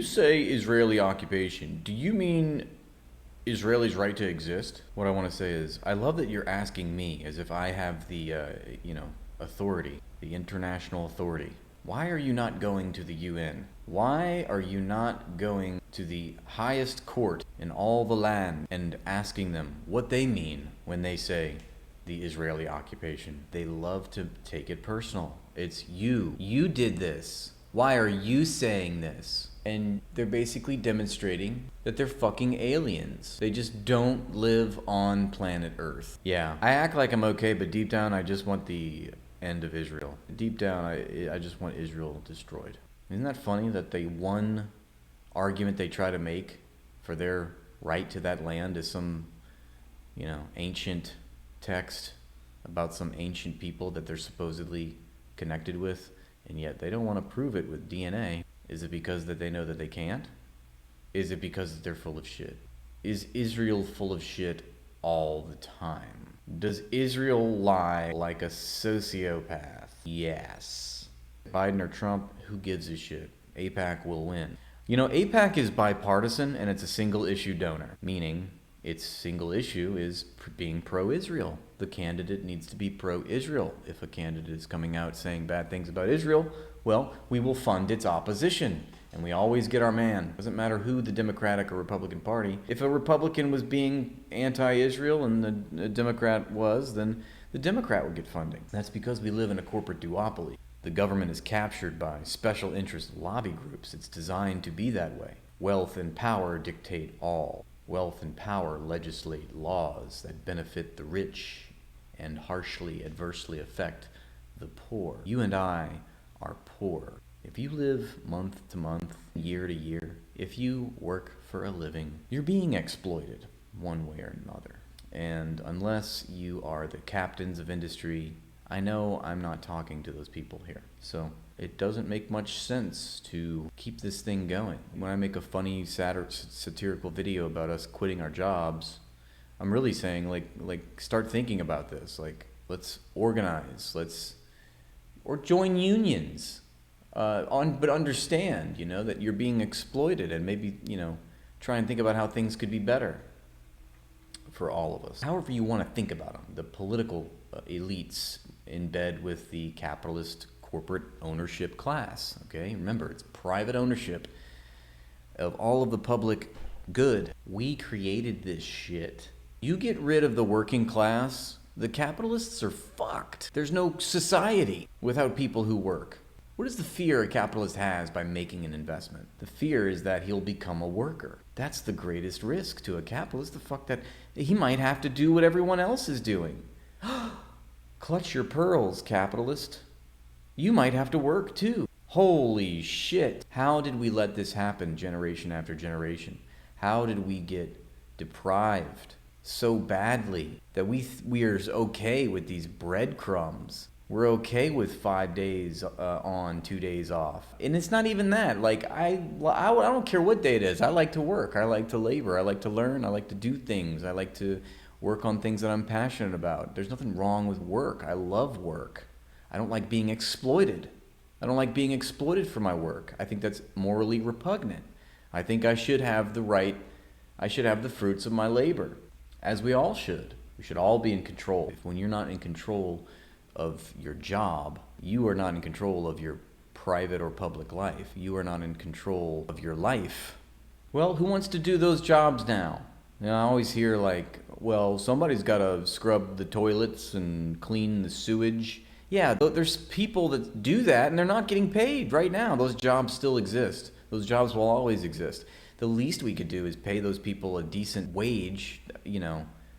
You say Israeli occupation. Do you mean Israelis' right to exist? What I want to say is, I love that you're asking me as if I have the, authority, the international authority. Why are you not going to the UN? Why are you not going to the highest court in all the land and asking them what they mean when they say the Israeli occupation? They love to take it personal. It's you. You did this. Why are you saying this? And they're basically demonstrating that they're fucking aliens. They just don't live on planet Earth. Yeah, I act like I'm okay, but deep down I just want the end of Israel. Deep down I just want Israel destroyed. Isn't that funny that the one argument they try to make for their right to that land is some, ancient text about some ancient people that they're supposedly connected with, and yet they don't want to prove it with DNA. Is it because that they know that they can't? Is it because they're full of shit? Is Israel full of shit all the time? Does Israel lie like a sociopath? Yes. Biden or Trump, who gives a shit? AIPAC will win. AIPAC is bipartisan and it's a single issue donor, meaning its single issue is being pro-Israel. The candidate needs to be pro-Israel. If a candidate is coming out saying bad things about Israel, well, we will fund its opposition. And we always get our man. Doesn't matter who the Democratic or Republican Party. If a Republican was being anti-Israel and the Democrat was, then the Democrat would get funding. That's because we live in a corporate duopoly. The government is captured by special interest lobby groups. It's designed to be that way. Wealth and power dictate all. Wealth and power legislate laws that benefit the rich and harshly, adversely affect the poor. You and I are poor. If you live month to month, year to year, if you work for a living, you're being exploited one way or another. And unless you are the captains of industry, I know I'm not talking to those people here. So it doesn't make much sense to keep this thing going. When I make a funny satirical video about us quitting our jobs, I'm really saying like start thinking about this. Like, let's organize, or join unions. But understand, that you're being exploited, and maybe, try and think about how things could be better for all of us. However you want to think about them, the political elites in bed with the capitalist corporate ownership class, okay? Remember, it's private ownership of all of the public good. We created this shit. You get rid of the working class, the capitalists are fucked. There's no society without people who work. What is the fear a capitalist has by making an investment? The fear is that he'll become a worker. That's the greatest risk to a capitalist. The fuck that he might have to do what everyone else is doing. Clutch your pearls, capitalist. You might have to work too. Holy shit. How did we let this happen generation after generation? How did we get deprived so badly that we are okay with these breadcrumbs? We're okay with 5 days on, 2 days off. And it's not even that. Like, I don't care what day it is. I like to work. I like to labor. I like to learn. I like to do things. I like to work on things that I'm passionate about. There's nothing wrong with work. I love work. I don't like being exploited. I don't like being exploited for my work. I think that's morally repugnant. I think I should have the fruits of my labor, as we all should. We should all be in control. When you're not in control of your job, you are not in control of your private or public life. You are not in control of your life. Well, who wants to do those jobs now? I always hear well, somebody's got to scrub the toilets and clean the sewage. Yeah, there's people that do that and they're not getting paid right now. Those jobs still exist. Those jobs will always exist. The least we could do is pay those people a decent wage,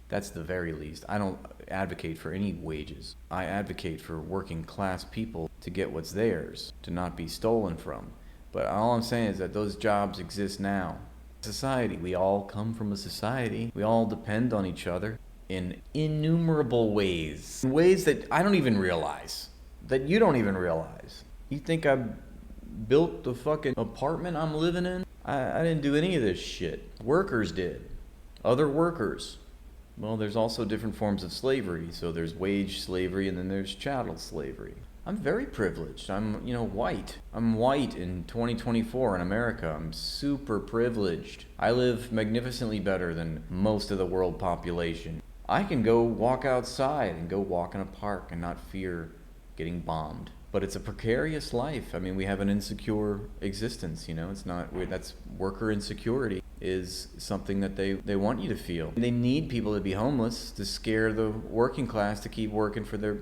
That's the very least. I don't advocate for any wages. I advocate for working class people to get what's theirs, to not be stolen from. But all I'm saying is that those jobs exist now. Society, we all come from a society. We all depend on each other in innumerable ways. In ways that I don't even realize, that you don't even realize. You think I built the fucking apartment I'm living in? I didn't do any of this shit. Workers did. Other workers. Well, there's also different forms of slavery. So there's wage slavery and then there's chattel slavery. I'm very privileged. I'm, white. I'm white in 2024 in America. I'm super privileged. I live magnificently better than most of the world population. I can go walk outside and go walk in a park and not fear getting bombed. But it's a precarious life. I mean, we have an insecure existence, It's not, that's worker insecurity is something that they want you to feel. They need people to be homeless to scare the working class to keep working for their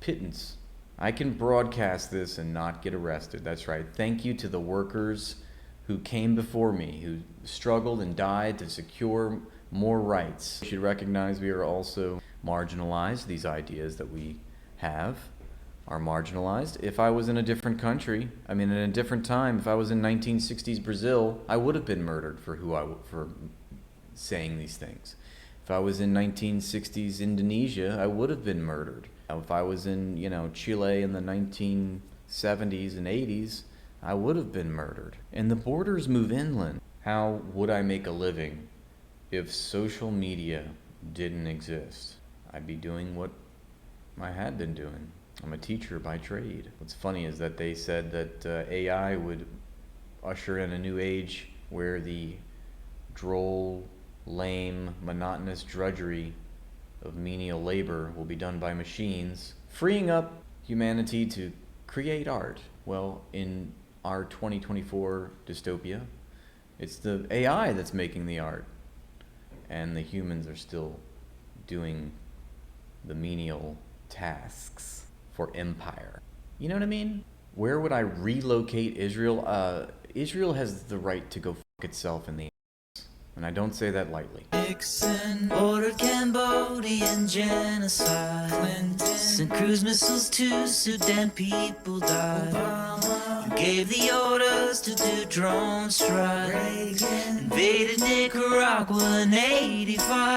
pittance. I can broadcast this and not get arrested. That's right. Thank you to the workers who came before me, who struggled and died to secure more rights. We should recognize we are also marginalized. These ideas that we have are marginalized. If I was in a different country, in a different time, if I was in 1960s Brazil, I would have been murdered for saying these things. If I was in 1960s Indonesia, I would have been murdered. If I was in, Chile in the 1970s and 80s, I would have been murdered. And the borders move inland. How would I make a living if social media didn't exist? I'd be doing what I had been doing. I'm a teacher by trade. What's funny is that they said that AI would usher in a new age where the droll, lame, monotonous drudgery of menial labor will be done by machines, freeing up humanity to create art. Well, in our 2024 dystopia, it's the AI that's making the art, and the humans are still doing the menial tasks for empire. You know what I mean? Where would I relocate Israel? Israel has the right to go fuck itself in the ass, and I don't say that lightly. Nixon ordered Cambodian genocide. Clinton sent cruise missiles to Sudan, people died. You gave the orders to do drone strikes. Invaded Nicaragua in '85.